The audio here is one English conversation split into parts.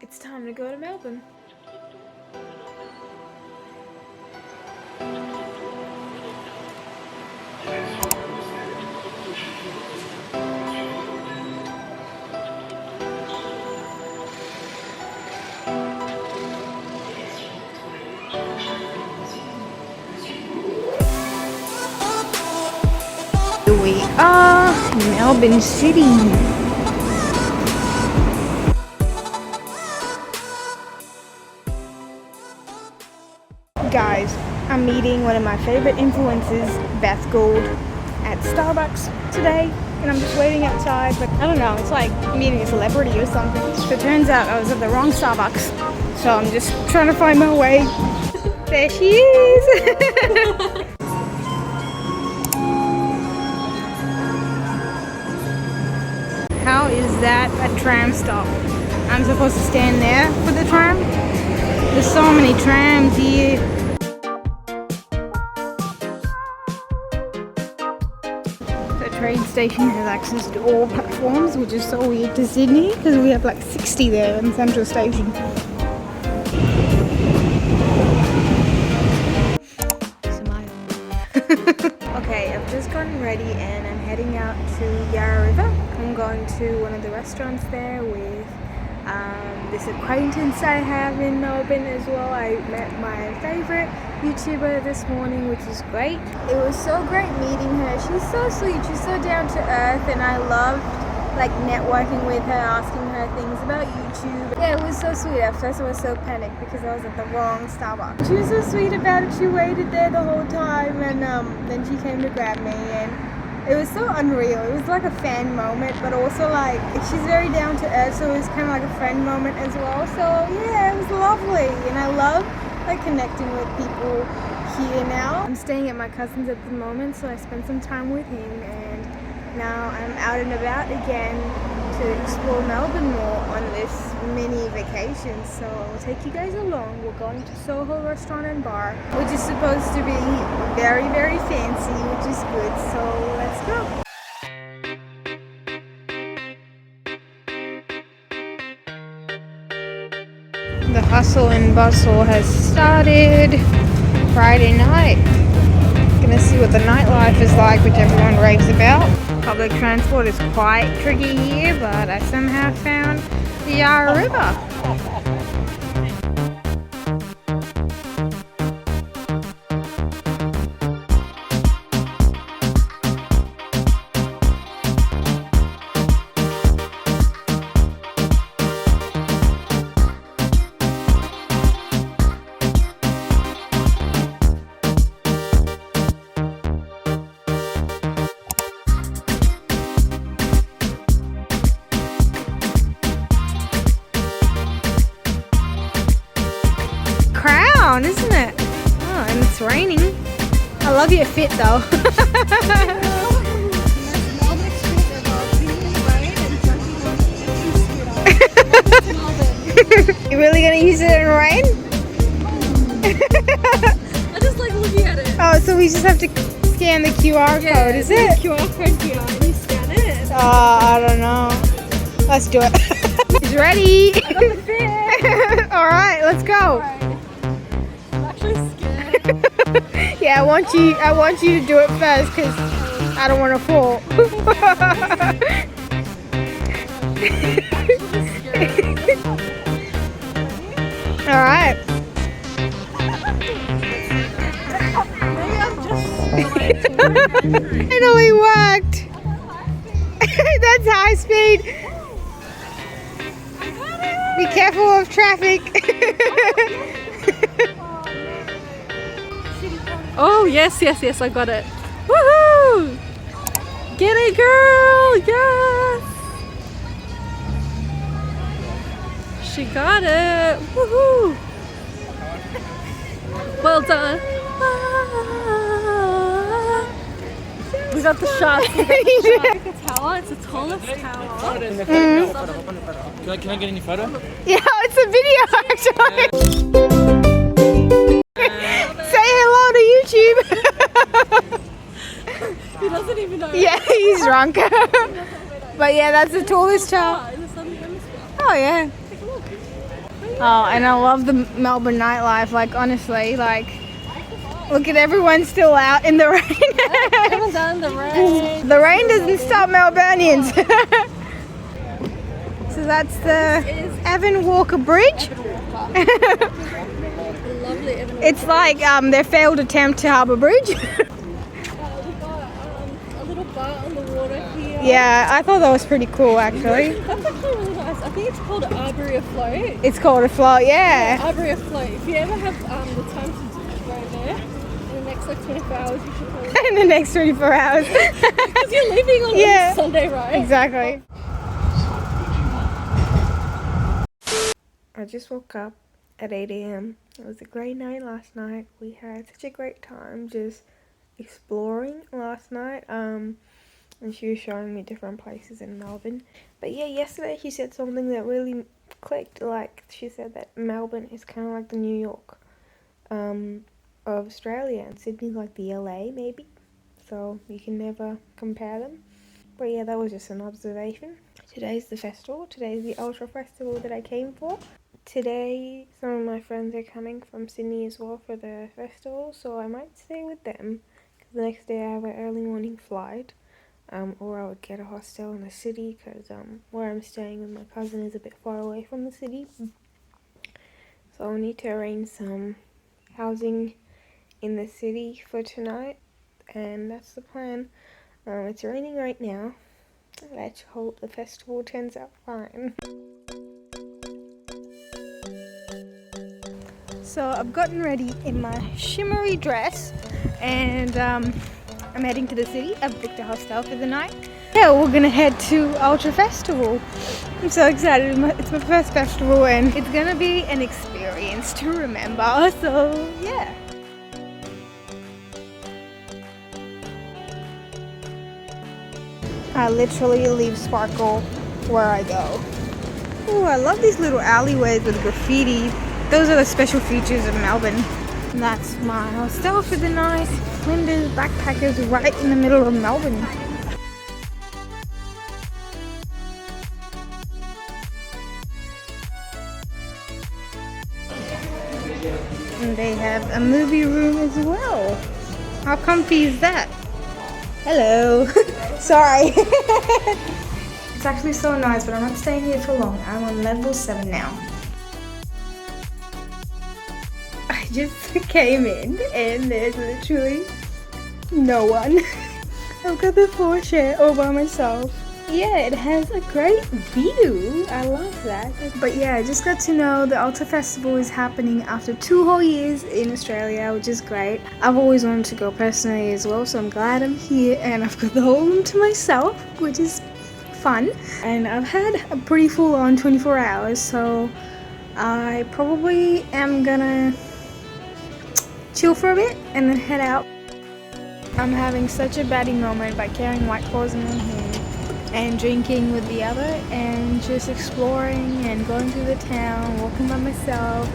It's time to go to Melbourne. Here we are, Melbourne City. Guys, I'm meeting one of my favorite influencers, Beth Gould, at Starbucks today, and I'm just waiting outside, but I don't know, it's like meeting a celebrity or something. So it turns out I was at the wrong Starbucks, so I'm just trying to find my way. There she is! How is that a tram stop? I'm supposed to stand there for the tram? There's so many trams here. The train station has access to all platforms, which is so weird to Sydney because we have like 60 there in Central Station. Okay, I've just gotten ready and I'm heading out to Yarra River. I'm going to one of the restaurants there with this acquaintance I have in Melbourne as well. I met my favourite YouTuber this morning, which is great. It was so great meeting her. She's so sweet, she's so down to earth, and I loved like networking with her, asking her things about YouTube. Yeah, it was so sweet. At first I was so panicked because I was at the wrong Starbucks. She was so sweet about it. She waited there the whole time, and then she came to grab me, and it was so unreal. It was like a fan moment, but also like she's very down to earth, so it was kind of like a friend moment as well. So yeah, it was lovely, and I love like connecting with people here now. I'm staying at my cousin's at the moment, so I spent some time with him, and now I'm out and about again to explore Melbourne more on this mini vacation. So I'll take you guys along. We're going to Soho Restaurant Bar, which is supposed to be very, very fancy, which is good. So let's go. The hustle and bustle has started. Friday night. Gonna see what the nightlife is like, which everyone raves about. Public transport is quite tricky here, but I somehow found the Yarra River. Isn't it? Oh, and it's raining. I love your fit though. You're really gonna use it in rain? I just like looking at it. Oh, so we just have to scan the QR code, is it? QR code here, and you scan it. I don't know. Let's do it. He's ready. Alright, let's go. Yeah, I want you to do it first because I don't want to fall. All right. It only worked. That's high speed. Be careful of traffic. Oh, yes, I got it. Woohoo! Get it, girl! Yes! She got it! Woohoo! Well done! We got the shots. It's a tower. It's the tallest tower. Can I get in your photo? Yeah, it's a video actually. Say hello to YouTube. He doesn't even know. Yeah, he's drunk. But yeah, that's the tallest tower. In the Southern Hemisphere. Oh yeah. Take a look. Oh, and I love the Melbourne nightlife. Like, honestly, like, look at everyone still out in the rain. Everyone's out in the rain. The rain doesn't stop Melburnians. So that's the Evan Walker Bridge. Lovely. It's like their failed attempt to Harbour Bridge. We've got a little bar on the water here. Yeah, I thought that was pretty cool actually. That's actually really nice. I think it's called Arbory Afloat. It's called a float, yeah. Arbory Afloat. If you ever have the time to go there in the next like 24 hours, you should probably. In the next 24 hours. Because you're leaving on Sunday, right? Exactly. I just woke up at 8 a.m. It was a great night last night. We had such a great time just exploring last night. And she was showing me different places in Melbourne. But yeah, yesterday she said something that really clicked. Like, she said that Melbourne is kind of like the New York of Australia, and Sydney's like the LA maybe. So you can never compare them. But yeah, that was just an observation. Today's the festival. Today's the Ultra Festival that I came for. Today, some of my friends are coming from Sydney as well for the festival, so I might stay with them. Because the next day I have an early morning flight. Or I would get a hostel in the city, because where I'm staying with my cousin is a bit far away from the city. So I'll need to arrange some housing in the city for tonight, and that's the plan. It's raining right now. Let's hope the festival turns out fine. So I've gotten ready in my shimmery dress, and I'm heading to the city. I've booked a hostel for the night. Yeah, we're gonna head to Ultra Festival. I'm so excited. It's my first festival and it's gonna be an experience to remember. So yeah. I literally leave sparkle where I go. Ooh, I love these little alleyways with graffiti. Those are the special features of Melbourne. And that's my hostel for the night. Flinders Backpackers, right in the middle of Melbourne. And they have a movie room as well. How comfy is that? Hello. Sorry. It's actually so nice, but I'm not staying here for long. I'm on level 7 now. I just came in and there's literally no one. I've got the floor share all by myself. Yeah, it has a great view. I love that. But yeah, I just got to know the Ultra Festival is happening after 2 whole years in Australia, which is great. I've always wanted to go personally as well, so I'm glad I'm here and I've got the whole room to myself, which is fun. And I've had a pretty full on 24 hours, so I probably am gonna chill for a bit and then head out. I'm having such a baddie moment by carrying white claws in one hand and drinking with the other and just exploring and going through the town, walking by myself.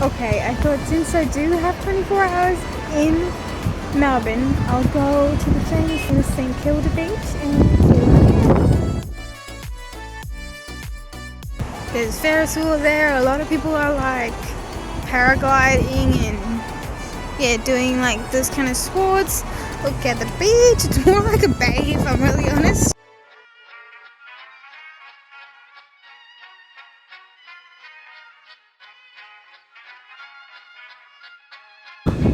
Okay, I thought since I do have 24 hours in Melbourne, I'll go to the famous St Kilda Beach and there's Ferris Wheel there. A lot of people are like paragliding and yeah, doing like those kind of sports. Look at the beach. It's more like a bay if I'm really honest.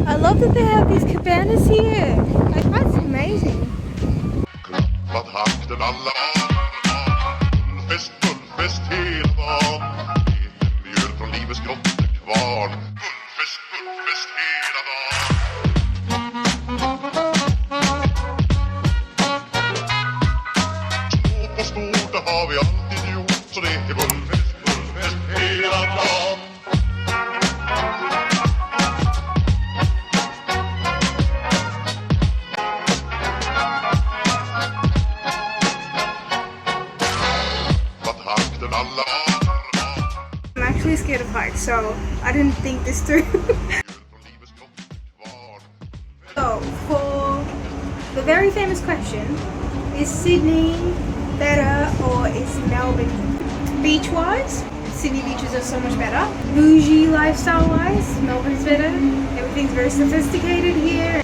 I love that they have these cabanas here. Like, that's amazing. so I didn't think this through. So for the very famous question, is Sydney better or is Melbourne beach-wise? Sydney beaches are so much better. Bougie lifestyle-wise, Melbourne's better. Everything's very sophisticated here.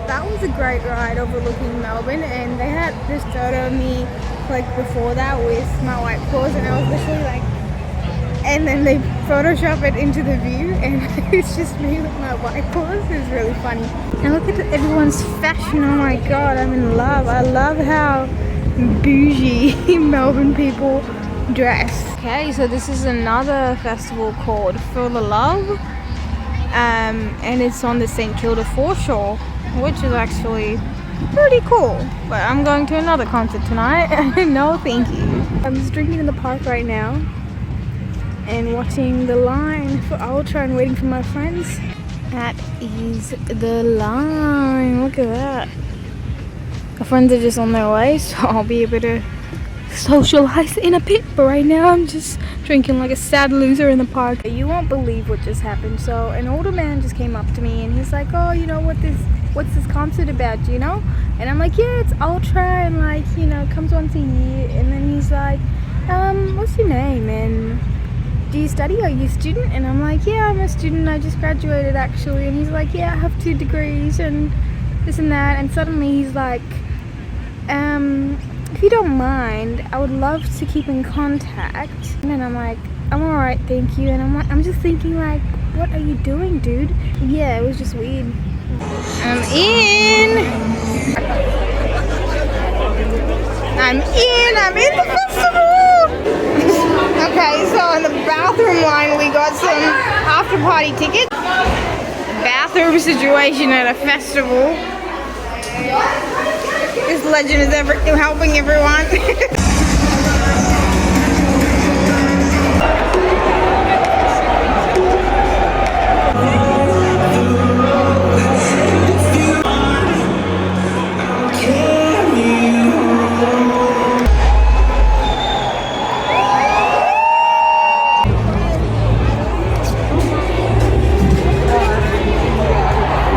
That was a great ride overlooking Melbourne, and they had this photo of me like before that with my white paws, and I was literally like, and then they Photoshop it into the view, and it's just me with my white paws. It was really funny. And look at everyone's fashion. Oh my god, I'm in love. I love how bougie Melbourne people dress. Okay, so this is another festival called For the Love, and it's on the St Kilda foreshore, which is actually pretty cool. But I'm going to another concert tonight. No thank you. I'm just drinking in the park right now and watching the line for Ultra and waiting for my friends. That is the line. Look at that. My friends are just on their way, so I'll be able to socialize in a bit. But right now I'm just drinking like a sad loser in the park. You won't believe what just happened. So an older man just came up to me and he's like, oh, you know what's this concert about, do you know? And I'm like, yeah, it's Ultra, and like, you know, it comes once a year. And then he's like, what's your name, and do you study? Are you a student? And I'm like, yeah, I'm a student. I just graduated actually. And he's like, yeah, I have 2 degrees and this and that. And suddenly he's like, if you don't mind, I would love to keep in contact. And then I'm like, I'm alright, thank you. And I'm just thinking like, what are you doing, dude? Yeah, it was just weird. I'm in the festival. Okay, so in the bathroom line we got some after party tickets. Bathroom situation at a festival. This legend is helping everyone.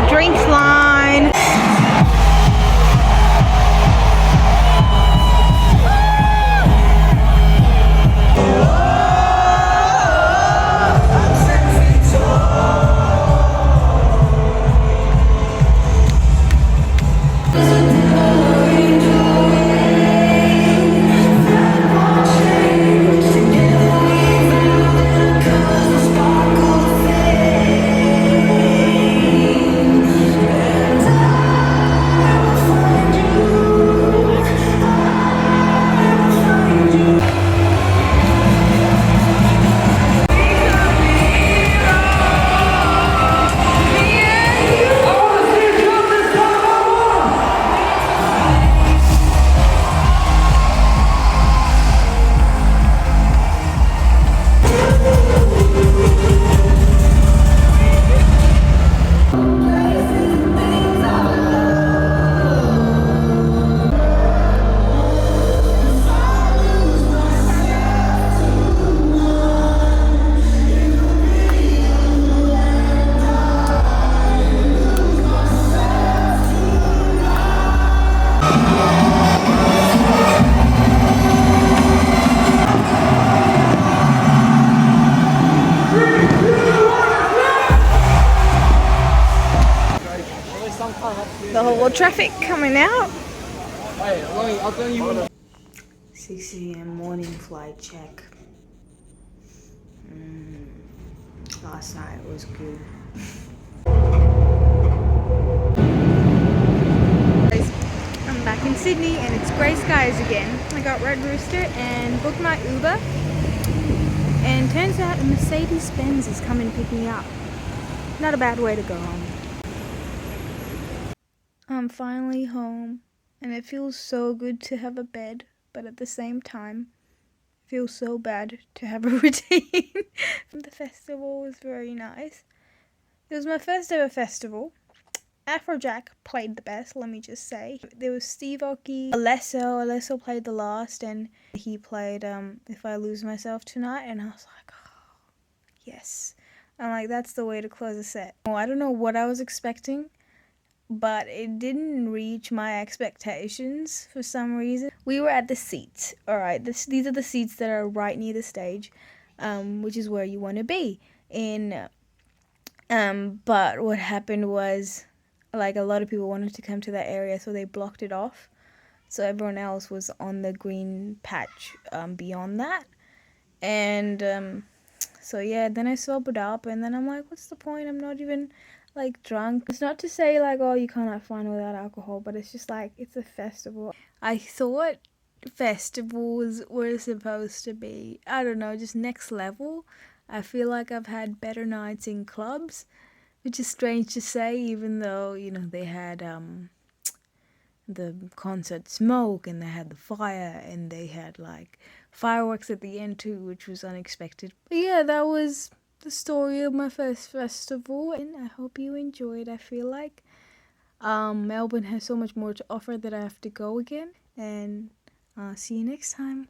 Drinks line. The whole traffic coming out. 6 a.m. morning flight check. Last night was good. I'm back in Sydney and it's grey skies again. I got Red Rooster and booked my Uber. And turns out a Mercedes-Benz is coming to pick me up. Not a bad way to go home. I'm finally home, and it feels so good to have a bed, but at the same time, it feels so bad to have a routine. The festival was very nice. It was my first ever festival, Afrojack played the best, let me just say. There was Aoki, Alesso played the last, and he played If I Lose Myself Tonight, and I was like, oh, yes. I'm like, that's the way to close a set. Oh, I don't know what I was expecting, but it didn't reach my expectations for some reason. We were at the seats, alright, these are the seats that are right near the stage, which is where you want to be. But what happened was, like, a lot of people wanted to come to that area, so they blocked it off. So everyone else was on the green patch beyond that. And so yeah, then I sobered up, and then I'm like, what's the point? I'm not even like drunk. It's not to say like, oh, you can't have fun without alcohol, but it's just like, it's a festival. I thought festivals were supposed to be, I don't know, just next level. I feel like I've had better nights in clubs, which is strange to say, even though, you know, they had the concert smoke, and they had the fire, and they had like fireworks at the end too, which was unexpected. But yeah, that was the story of my first festival, and I hope you enjoyed. I feel like Melbourne has so much more to offer that I have to go again, and see you next time.